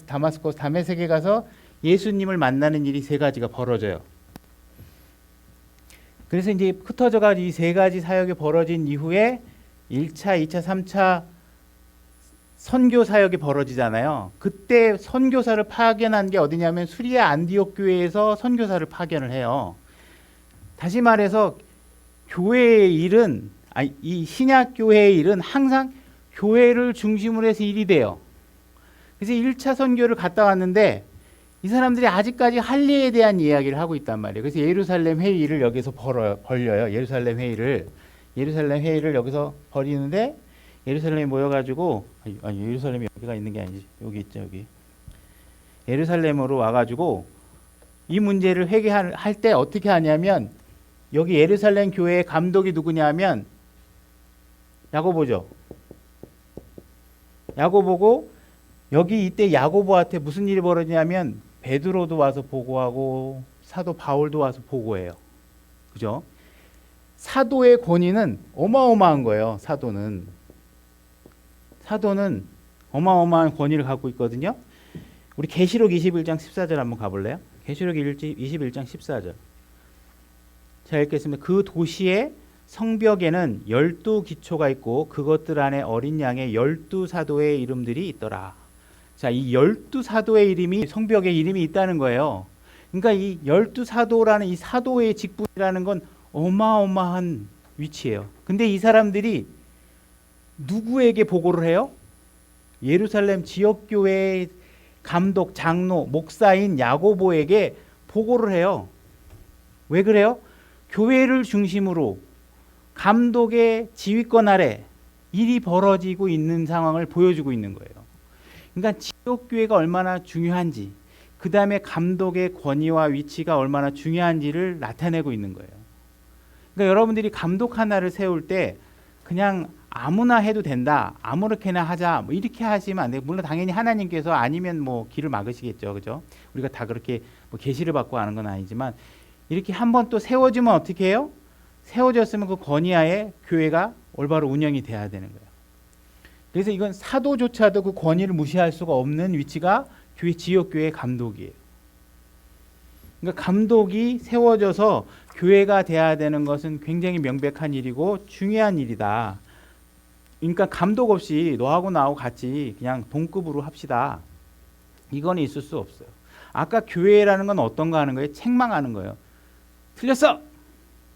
다마스커스 다메섹에 가서 예수님을 만나는 일이 세 가지가 벌어져요. 그래서 이제 흩어져가지고 이 세 가지 사역이 벌어진 이후에 1차, 2차, 3차 선교 사역이 벌어지잖아요. 그때 선교사를 파견한 게 어디냐면 수리아 안디옥 교회에서 선교사를 파견을 해요. 다시 말해서 교회의 일은 이 신약 교회의 일은 항상 교회를 중심으로 해서 일이 돼요. 그래서 1차 선교를 갔다 왔는데 이 사람들이 아직까지 할례에 대한 이야기를 하고 있단 말이에요. 그래서 예루살렘 회의를 여기서 벌려요. 예루살렘 회의를 여기서 벌이는데 예루살렘에 모여가지고 예루살렘이 여기가 있는 게 아니지. 여기 있죠. 여기 예루살렘으로 와가지고 이 문제를 회개할 때 어떻게 하냐면 여기 예루살렘 교회의 감독이 누구냐면 야고보죠. 야고보고 여기 이때 야고보한테 무슨 일이 벌어지냐면 베드로도 와서 보고하고 사도 바울도 와서 보고해요. 그죠? 사도의 권위는 어마어마한 거예요. 사도는 어마어마한 권위를 갖고 있거든요. 우리 계시록 21장 14절 한번 가볼래요? 계시록 21장 14절. 자, 읽겠습니다. 그 도시의 성벽에는 12기초가 있고 그것들 안에 어린 양의 12사도의 이름들이 있더라. 자, 이 12사도의 이름이 성벽에 이름이 있다는 거예요. 그러니까 이 12사도라는 이 사도의 직분이라는 건 어마어마한 위치예요. 근데 이 사람들이 누구에게 보고를 해요? 예루살렘 지역교회의 감독, 장로, 목사인 야고보에게 보고를 해요. 왜 그래요? 교회를 중심으로 감독의 지휘권 아래 일이 벌어지고 있는 상황을 보여주고 있는 거예요. 그러니까 지역교회가 얼마나 중요한지, 그 다음에 감독의 권위와 위치가 얼마나 중요한지를 나타내고 있는 거예요. 그러니까 여러분들이 감독 하나를 세울 때 그냥 아무나 해도 된다, 아무렇게나 하자, 뭐 이렇게 하시면 안 돼요. 물론 당연히 하나님께서 아니면 뭐 길을 막으시겠죠, 그죠? 우리가 다 그렇게 뭐 계시를 받고 하는 건 아니지만 이렇게 한번 또 세워지면 어떻게 해요? 세워졌으면 그 권위하에 교회가 올바로 운영이 돼야 되는 거예요. 그래서 이건 사도조차도 그 권위를 무시할 수가 없는 위치가 교회 지역교회 감독이에요. 그러니까 감독이 세워져서 교회가 돼야 되는 것은 굉장히 명백한 일이고 중요한 일이다. 그러니까 감독 없이 너하고 나하고 같이 그냥 동급으로 합시다. 이건 있을 수 없어요. 아까 교회라는 건 어떤가 하는 거예요? 책망하는 거예요. 틀렸어!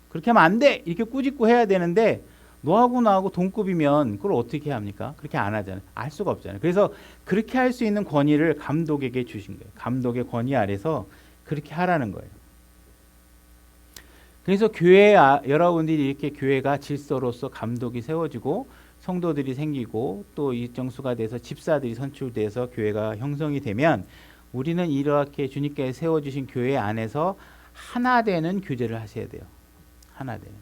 그렇게 하면 안 돼! 이렇게 꾸짖고 해야 되는데 너하고 나하고 동급이면 그걸 어떻게 합니까? 그렇게 안 하잖아요. 알 수가 없잖아요. 그래서 그렇게 할 수 있는 권위를 감독에게 주신 거예요. 감독의 권위 아래서 그렇게 하라는 거예요. 그래서 교회 여러분들이 이렇게 교회가 질서로서 감독이 세워지고 성도들이 생기고 또 일정수가 돼서 집사들이 선출돼서 교회가 형성이 되면 우리는 이렇게 주님께 세워주신 교회 안에서 하나 되는 교제를 하셔야 돼요. 하나 되는.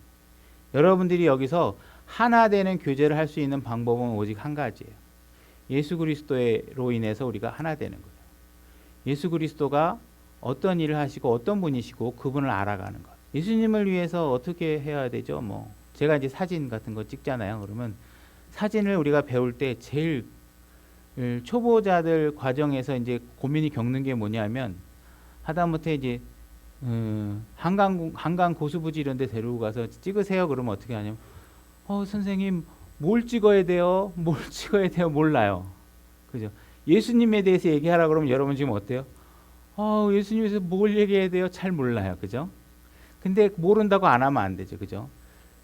여러분들이 여기서 하나 되는 교제를 할 수 있는 방법은 오직 한 가지예요. 예수 그리스도로 인해서 우리가 하나 되는 거예요. 예수 그리스도가 어떤 일을 하시고 어떤 분이시고 그분을 알아가는 것. 예수님을 위해서 어떻게 해야 되죠? 뭐 제가 이제 사진 같은 거 찍잖아요. 그러면 사진을 우리가 배울 때 제일 초보자들 과정에서 이제 고민이 겪는 게 뭐냐면 하다못해 이제 한강 고수부지 이런 데 데리고 가서 찍으세요. 그러면 어떻게 하냐면 선생님 뭘 찍어야 돼요? 뭘 찍어야 돼요? 몰라요. 그죠? 예수님에 대해서 얘기하라 그러면 여러분 지금 어때요? 예수님에 대해서 뭘 얘기해야 돼요? 잘 몰라요. 그죠? 근데 모른다고 안 하면 안 되죠. 그죠?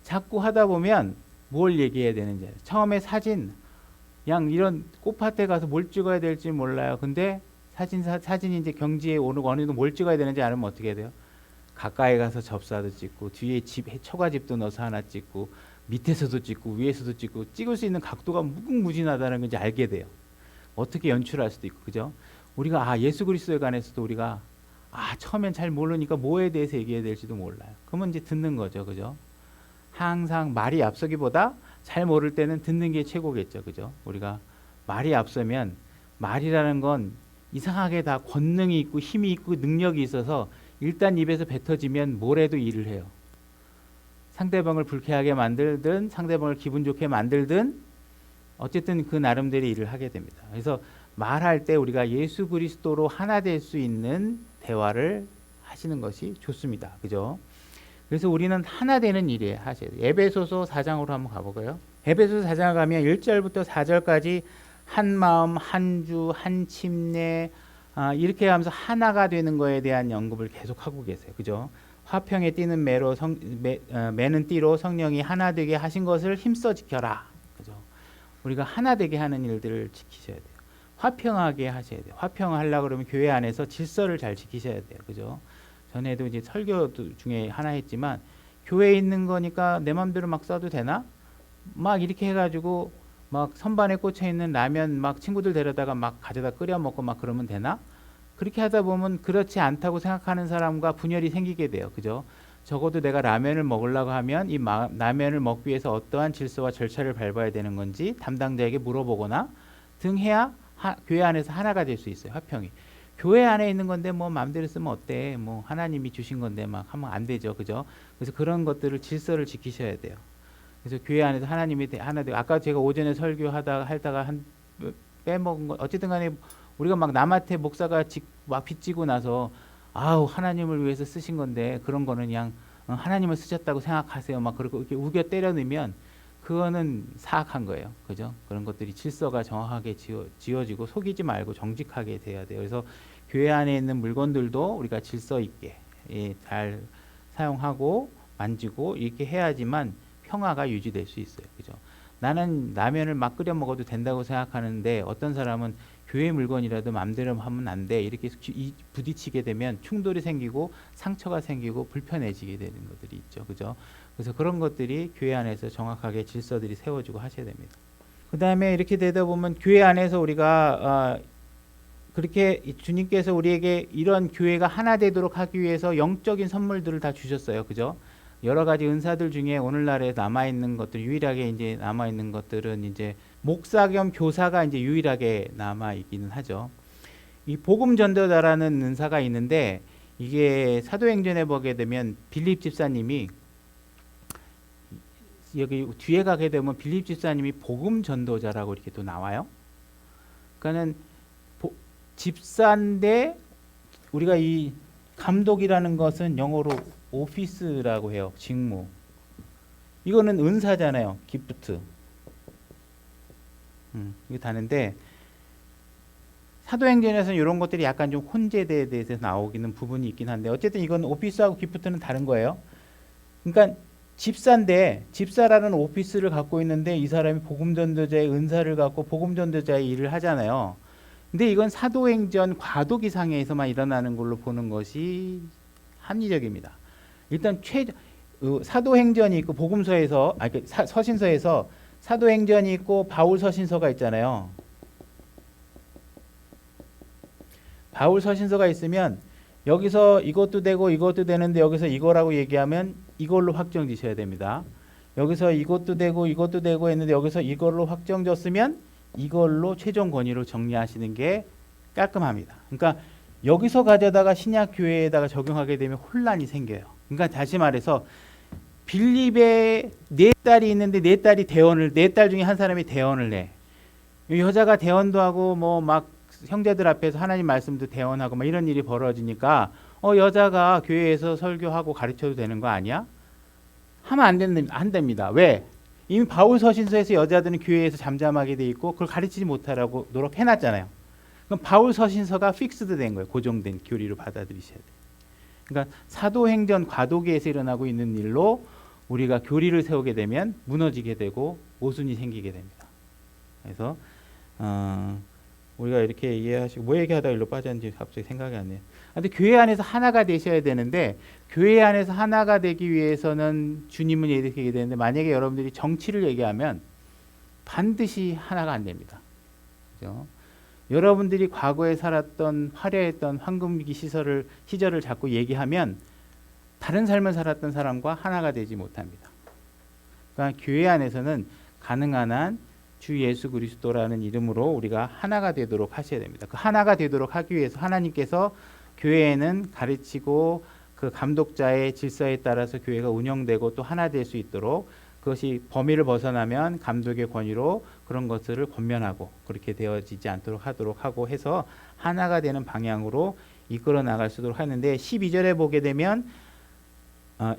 자꾸 하다 보면 뭘 얘기해야 되는지 알아요. 처음에 사진 그냥 이런 꽃밭에 가서 뭘 찍어야 될지 몰라요. 근데 사진이 이제 경지에 오르고 어느 정도 뭘 찍어야 되는지 알면 어떻게 해야 돼요? 가까이 가서 접사도 찍고 뒤에 초가집도 넣어서 하나 찍고 밑에서도 찍고 위에서도 찍고 찍을 수 있는 각도가 무궁무진하다는 걸 이제 알게 돼요. 어떻게 연출할 수도 있고. 그죠? 우리가 예수 그리스도에 관해서도 우리가 처음엔 잘 모르니까 뭐에 대해서 얘기해야 될지도 몰라요. 그러면 이제 듣는 거죠. 그죠? 항상 말이 앞서기보다 잘 모를 때는 듣는 게 최고겠죠. 그죠? 우리가 말이 앞서면 말이라는 건 이상하게 다 권능이 있고 힘이 있고 능력이 있어서 일단 입에서 뱉어지면 뭘 해도 일을 해요. 상대방을 불쾌하게 만들든 상대방을 기분 좋게 만들든 어쨌든 그 나름대로 일을 하게 됩니다. 그래서 말할 때 우리가 예수 그리스도로 하나 될 수 있는 대화를 하시는 것이 좋습니다. 그죠? 그래서 우리는 하나 되는 일에 하셔야 돼요. 에베소서 4장으로 한번 가볼까요? 에베소서 4장 가면 1절부터 4절까지 한 마음, 한 주, 한 침례 이렇게 하면서 하나가 되는 거에 대한 연구를 계속 하고 계세요. 그죠? 화평에 띠는 매는 띠로 성령이 하나 되게 하신 것을 힘써 지켜라. 그죠? 우리가 하나 되게 하는 일들을 지키셔야 돼요. 화평하게 하셔야 돼요. 화평하려고 그러면 교회 안에서 질서를 잘 지키셔야 돼요. 그죠? 전에도 이제 설교 중에 하나 했지만 교회에 있는 거니까 내 맘대로 막 써도 되나? 막 이렇게 해가지고 막 선반에 꽂혀 있는 라면 막 친구들 데려다가 막 가져다 끓여 먹고 막 그러면 되나? 그렇게 하다 보면 그렇지 않다고 생각하는 사람과 분열이 생기게 돼요. 그죠? 적어도 내가 라면을 먹으려고 하면 이 라면을 먹기 위해서 어떠한 질서와 절차를 밟아야 되는 건지 담당자에게 물어보거나 등해야 교회 안에서 하나가 될 수 있어요. 화평이. 교회 안에 있는 건데 뭐 마음대로 쓰면 어때? 뭐 하나님이 주신 건데 막 하면 안 되죠. 그죠? 그래서 그런 것들을 질서를 지키셔야 돼요. 그래서 교회 안에서 하나님이 하나 되고 아까 제가 오전에 설교하다가 한 빼먹은 거 어쨌든 간에 우리가 막 남한테 목사가 막 빚지고 나서 아우 하나님을 위해서 쓰신 건데 그런 거는 그냥 하나님을 쓰셨다고 생각하세요. 막 그렇게 이렇게 우겨 때려 넣으면 그거는 사악한 거예요. 그죠? 그런 것들이 질서가 정확하게 지어지고 속이지 말고 정직하게 돼야 돼요. 그래서 교회 안에 있는 물건들도 우리가 질서 있게 잘 사용하고 만지고 이렇게 해야지만 평화가 유지될 수 있어요. 그죠? 나는 라면을 막 끓여 먹어도 된다고 생각하는데 어떤 사람은 교회 물건이라도 마음대로 하면 안 돼. 이렇게 부딪히게 되면 충돌이 생기고 상처가 생기고 불편해지게 되는 것들이 있죠. 그죠? 그래서 그런 것들이 교회 안에서 정확하게 질서들이 세워지고 하셔야 됩니다. 그 다음에 이렇게 되다 보면 교회 안에서 우리가 그렇게 주님께서 우리에게 이런 교회가 하나 되도록 하기 위해서 영적인 선물들을 다 주셨어요. 그죠? 여러 가지 은사들 중에 오늘날에 남아 있는 것들 유일하게 이제 남아 있는 것들은 이제 목사 겸 교사가 이제 유일하게 남아 있기는 하죠. 이 복음 전도자라는 은사가 있는데 이게 사도행전에 보게 되면 빌립 집사님이 여기 뒤에 가게 되면 빌립 집사님이 복음 전도자라고 이렇게 또 나와요. 그러니까는 집사인데 우리가 이 감독이라는 것은 영어로 오피스라고 해요. 직무. 이거는 은사잖아요. 기프트. 이게 다른데 사도행전에서는 이런 것들이 약간 좀 혼재에 대해서 나오기는 부분이 있긴 한데 어쨌든 이건 오피스하고 기프트는 다른 거예요. 그러니까 집사인데 집사라는 오피스를 갖고 있는데 이 사람이 복음전도자의 은사를 갖고 복음전도자의 일을 하잖아요. 근데 이건 사도행전 과도기상에서만 일어나는 걸로 보는 것이 합리적입니다. 일단 사도행전이 있고 복음서에서 서신서에서 사도행전이 있고 바울 서신서가 있잖아요. 바울 서신서가 있으면 여기서 이것도 되고 이것도 되는데 여기서 이거라고 얘기하면 이걸로 확정 지셔야 됩니다. 여기서 이것도 되고 이것도 되고 했는데 여기서 이걸로 확정 졌으면 이걸로 최종 권위로 정리하시는 게 깔끔합니다. 그러니까 여기서 가져다가 신약 교회에다가 적용하게 되면 혼란이 생겨요. 그러니까 다시 말해서 빌립에 네 딸이 있는데 네 딸 중에 한 사람이 대언을 내. 여자가 대언도 하고 뭐 막 형제들 앞에서 하나님 말씀도 대언하고 막 이런 일이 벌어지니까 여자가 교회에서 설교하고 가르쳐도 되는 거 아니야? 하면 안 됩니다. 왜? 이미 바울 서신서에서 여자들은 교회에서 잠잠하게 돼 있고 그걸 가르치지 못하라고 노력해놨잖아요. 그럼 바울 서신서가 픽스드 된 거예요. 고정된 교리로 받아들이셔야 돼요. 그러니까 사도행전 과도기에서 일어나고 있는 일로 우리가 교리를 세우게 되면 무너지게 되고 모순이 생기게 됩니다. 그래서 우리가 이렇게 이해하시고 뭐 얘기하다가 일로 빠졌는지 갑자기 생각이 안 나요. 근데 교회 안에서 하나가 되셔야 되는데 교회 안에서 하나가 되기 위해서는 주님은 얘기하게 되는데 만약에 여러분들이 정치를 얘기하면 반드시 하나가 안 됩니다. 그죠? 여러분들이 과거에 살았던 화려했던 황금기 시절을 자꾸 얘기하면 다른 삶을 살았던 사람과 하나가 되지 못합니다. 그러니까 교회 안에서는 가능한 한 주 예수 그리스도라는 이름으로 우리가 하나가 되도록 하셔야 됩니다. 그 하나가 되도록 하기 위해서 하나님께서 교회에는 가르치고 그 감독자의 질서에 따라서 교회가 운영되고 또 하나 될 수 있도록 그것이 범위를 벗어나면 감독의 권위로 그런 것들을 권면하고 그렇게 되어지지 않도록 하도록 하고 해서 하나가 되는 방향으로 이끌어 나갈 수 있도록 하는데 12절에 보게 되면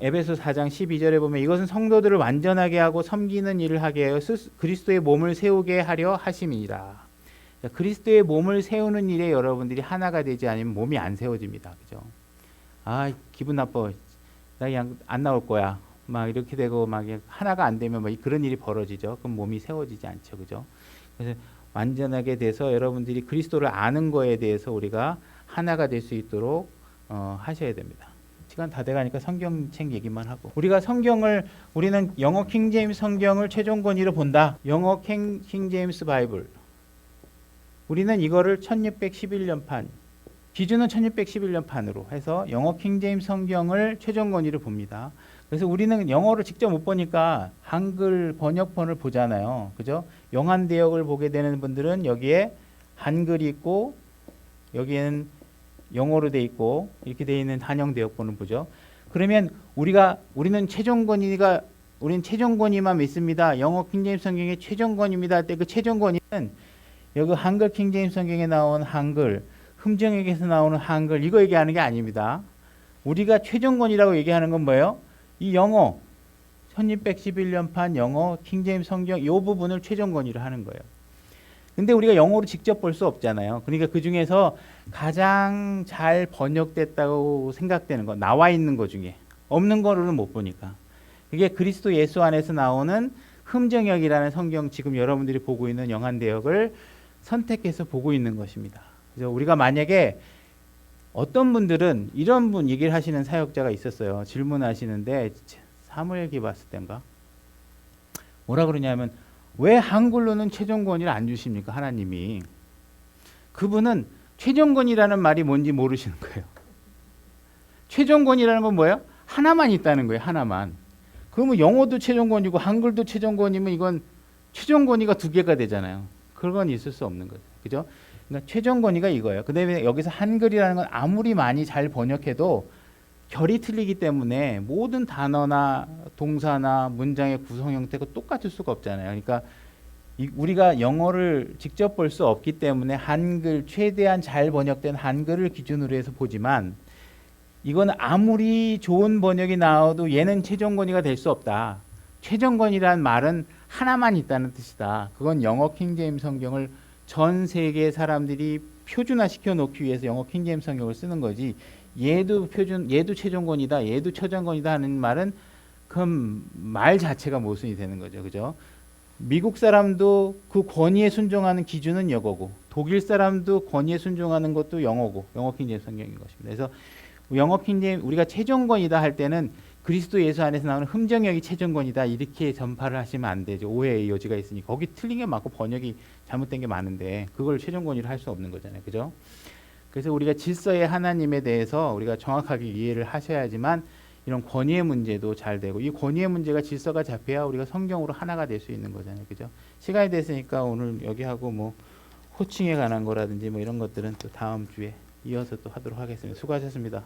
에베소 4장 12절에 보면 이것은 성도들을 완전하게 하고 섬기는 일을 하게 하여 그리스도의 몸을 세우게 하려 하심이니라. 자, 그리스도의 몸을 세우는 일에 여러분들이 하나가 되지 않으면 몸이 안 세워집니다. 그죠? 아, 기분 나빠. 나 그냥 안 나올 거야. 막 이렇게 되고 막 하나가 안 되면 막 그런 일이 벌어지죠. 그럼 몸이 세워지지 않죠. 그죠? 그래서 완전하게 돼서 여러분들이 그리스도를 아는 거에 대해서 우리가 하나가 될 수 있도록 하셔야 됩니다. 시간 다 돼가니까 성경책 얘기만 하고 우리가 우리는 영어 킹제임스 성경을 최종 권위로 본다. 영어 킹제임스 바이블 우리는 이거를 1611년판 기준은 1611년판으로 해서 영어 킹제임스 성경을 최종 권위로 봅니다. 그래서 우리는 영어를 직접 못 보니까 한글 번역본을 보잖아요. 그죠? 영한대역을 보게 되는 분들은 여기에 한글이 있고 여기에는 영어로 돼 있고 이렇게 돼 있는 한영대역본을 보죠. 그러면 우리는 최종 권위만 믿습니다. 영어 킹제임스 성경의 최종 권위입니다. 할 때 그 최종 권위는 여기 한글 킹제임스 성경에 나온 한글, 흠정역에서 나오는 한글 이거 얘기하는 게 아닙니다. 우리가 최종 권위라고 얘기하는 건 뭐예요? 이 영어 1611년판 영어 킹제임스 성경 이 부분을 최종 권위로 하는 거예요. 근데 우리가 영어로 직접 볼 수 없잖아요. 그러니까 그 중에서 가장 잘 번역됐다고 생각되는 거, 나와 있는 거 중에 없는 거로는 못 보니까 그게 그리스도 예수 안에서 나오는 흠정역이라는 성경 지금 여러분들이 보고 있는 영한대역을 선택해서 보고 있는 것입니다. 그래서 우리가 만약에 어떤 분들은 이런 분 얘기를 하시는 사역자가 있었어요. 질문하시는데 사무엘기 봤을 때인가 뭐라 그러냐면 왜 한글로는 최종 권위를 안 주십니까? 하나님이. 그분은 최종 권위라는 말이 뭔지 모르시는 거예요. 최종 권위라는 건 뭐예요? 하나만 있다는 거예요. 하나만. 그러면 영어도 최종 권위고 한글도 최종 권위면 이건 최종 권위가 두 개가 되잖아요. 그건 있을 수 없는 거죠. 그죠? 그러니까 최종 권위가 이거예요. 그다음에 여기서 한글이라는 건 아무리 많이 잘 번역해도 결이 틀리기 때문에 모든 단어나 동사나 문장의 구성 형태가 똑같을 수가 없잖아요. 그러니까 우리가 영어를 직접 볼 수 없기 때문에 한글 최대한 잘 번역된 한글을 기준으로 해서 보지만 이건 아무리 좋은 번역이 나와도 얘는 최종 권위가 될 수 없다. 최종 권위란 말은 하나만 있다는 뜻이다. 그건 영어 킹제임스 성경을 전 세계 사람들이 표준화 시켜 놓기 위해서 영어 킹제임스 성경을 쓰는 거지. 얘도 최종 권위다. 얘도 최종 권위다 하는 말은 그 말 자체가 모순이 되는 거죠. 그죠? 미국 사람도 그 권위에 순종하는 기준은 영어고 독일 사람도 권위에 순종하는 것도 영어고 영어 킹제임스 성경인 것입니다. 그래서 영어 킹제임스 우리가 최종 권위다 할 때는 그리스도 예수 안에서 나오는 흠정역이 최종 권위다 이렇게 전파를 하시면 안 되죠. 오해의 여지가 있으니 거기 틀린 게 많고 번역이 잘못된 게 많은데 그걸 최종 권위를 할 수 없는 거잖아요. 그죠? 그래서 우리가 질서의 하나님에 대해서 우리가 정확하게 이해를 하셔야지만 이런 권위의 문제도 잘 되고 이 권위의 문제가 질서가 잡혀야 우리가 성경으로 하나가 될 수 있는 거잖아요. 그죠? 시간이 됐으니까 오늘 여기 하고 뭐 호칭에 관한 거라든지 뭐 이런 것들은 또 다음 주에 이어서 또 하도록 하겠습니다. 수고하셨습니다.